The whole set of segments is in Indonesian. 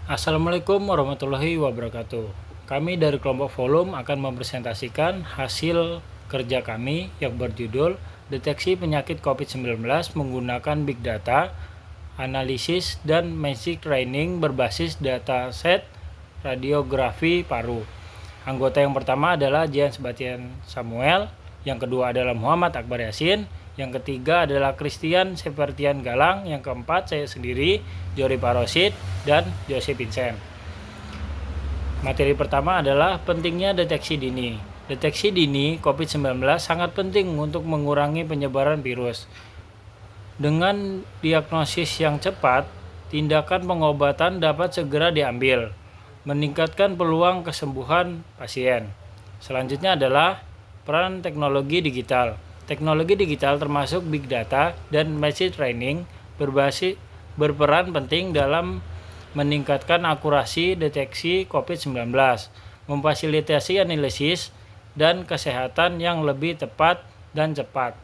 Assalamualaikum warahmatullahi wabarakatuh. Kami dari kelompok Volume akan mempresentasikan hasil kerja kami yang berjudul Deteksi Penyakit COVID-19 menggunakan Big Data, Analisis, dan Machine Learning berbasis dataset radiografi paru. Anggota yang pertama adalah Jean Sebastian Samuel, yang kedua adalah Muhammad Akbar Yasin, yang ketiga adalah Christian Sepertian Galang, yang keempat saya sendiri, Jori Parosid, dan Jose Vincent. Materi pertama adalah pentingnya deteksi dini. Deteksi dini COVID-19 sangat penting untuk mengurangi penyebaran virus. Dengan diagnosis yang cepat, tindakan pengobatan dapat segera diambil, meningkatkan peluang kesembuhan pasien. Selanjutnya adalah peran teknologi digital. Teknologi digital termasuk big data dan machine learning berperan penting dalam meningkatkan akurasi deteksi COVID-19, memfasilitasi analisis dan kesehatan yang lebih tepat dan cepat.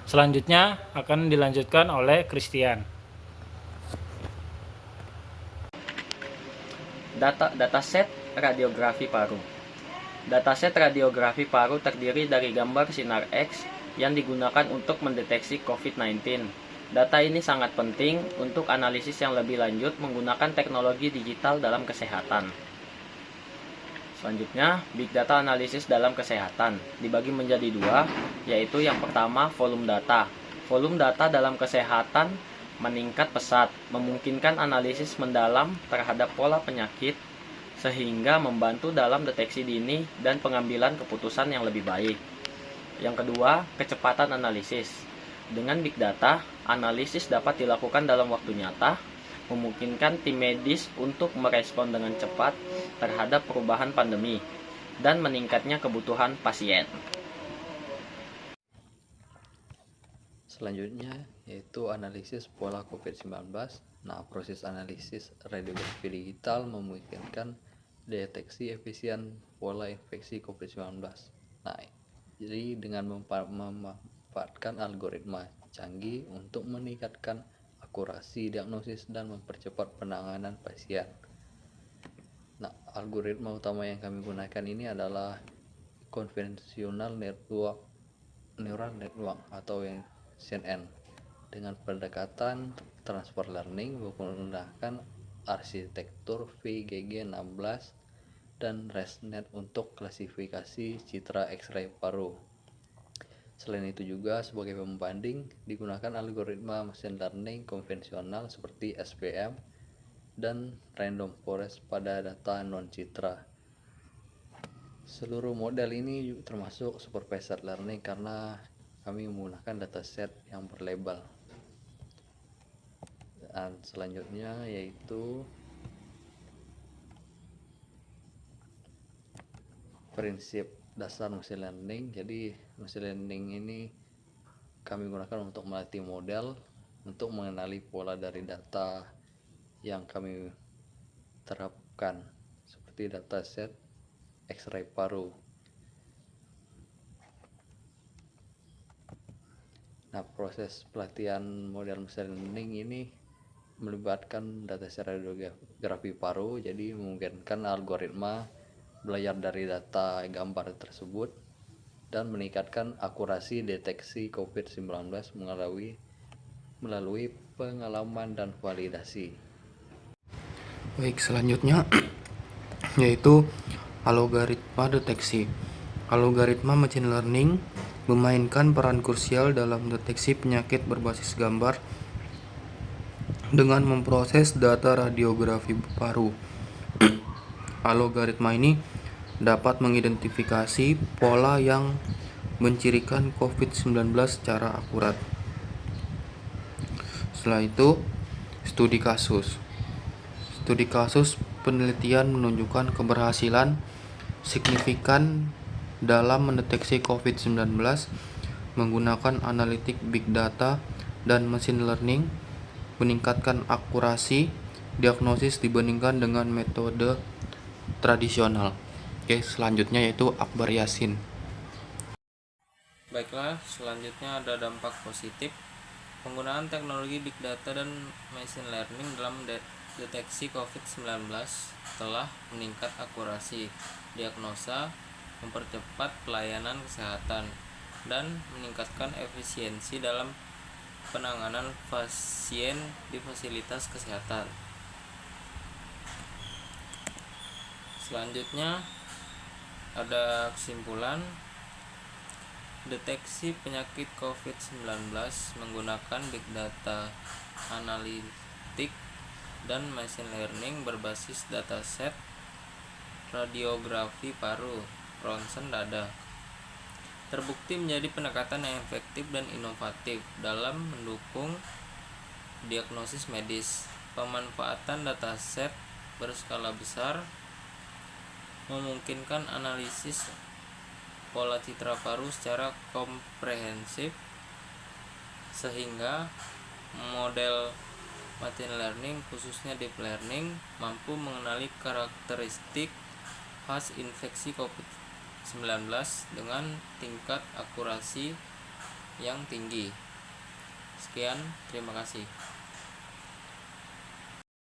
Selanjutnya akan dilanjutkan oleh Christian. Dataset radiografi paru. Dataset radiografi paru terdiri dari gambar sinar X yang digunakan untuk mendeteksi COVID-19. Data ini sangat penting untuk analisis yang lebih lanjut menggunakan teknologi digital dalam kesehatan. Selanjutnya, Big Data Analisis dalam kesehatan dibagi menjadi dua, yaitu yang pertama volume data. Volume data dalam kesehatan meningkat pesat, memungkinkan analisis mendalam terhadap pola penyakit, sehingga membantu dalam deteksi dini dan pengambilan keputusan yang lebih baik. Yang kedua, kecepatan analisis. Dengan big data, analisis dapat dilakukan dalam waktu nyata, memungkinkan tim medis untuk merespon dengan cepat terhadap perubahan pandemi, dan meningkatnya kebutuhan pasien. Selanjutnya yaitu analisis pola COVID-19. Nah, proses analisis radiografi digital memungkinkan deteksi efisien pola infeksi COVID-19. Nah, jadi dengan memanfaatkan algoritma canggih untuk meningkatkan akurasi diagnosis dan mempercepat penanganan pasien. Nah, algoritma utama yang kami gunakan ini adalah convolutional neural network atau yang CNN dengan pendekatan transfer learning menggunakan arsitektur VGG16 dan ResNet untuk klasifikasi citra X-ray paru. Selain itu juga sebagai pembanding digunakan algoritma machine learning konvensional seperti SVM dan random forest pada data non-citra. Seluruh model ini termasuk supervised learning karena kami menggunakan dataset yang berlabel. Dan selanjutnya yaitu prinsip dasar machine learning. Jadi machine learning ini kami gunakan untuk melatih model untuk mengenali pola dari data yang kami terapkan seperti dataset X-ray paru. Nah, proses pelatihan model machine learning ini melibatkan dataset radiografi paru, jadi memungkinkan algoritma belajar dari data gambar tersebut dan meningkatkan akurasi deteksi COVID-19 melalui pengalaman dan validasi. Baik, selanjutnya yaitu algoritma deteksi. Algoritma machine learning memainkan peran krusial dalam deteksi penyakit berbasis gambar dengan memproses data radiografi paru. Algoritma ini dapat mengidentifikasi pola yang mencirikan COVID-19 secara akurat. Setelah itu, studi kasus. Studi kasus penelitian menunjukkan keberhasilan signifikan dalam mendeteksi COVID-19 menggunakan analitik big data dan machine learning, meningkatkan akurasi diagnosis dibandingkan dengan metode tradisional. Oke, selanjutnya yaitu Akbar Yasin. Baiklah, selanjutnya ada dampak positif penggunaan teknologi big data dan machine learning dalam deteksi COVID-19 telah meningkat akurasi diagnosa, mempercepat pelayanan kesehatan, dan meningkatkan efisiensi dalam penanganan pasien di fasilitas kesehatan. Selanjutnya ada kesimpulan. Deteksi penyakit COVID-19 menggunakan big data analitik dan machine learning berbasis dataset radiografi paru, ronsen dada. Terbukti menjadi pendekatan yang efektif dan inovatif dalam mendukung diagnosis medis. Pemanfaatan dataset berskala besar memungkinkan analisis pola citra paru secara komprehensif, sehingga model machine learning, khususnya deep learning, mampu mengenali karakteristik khas infeksi COVID-19 dengan tingkat akurasi yang tinggi. Sekian, terima kasih.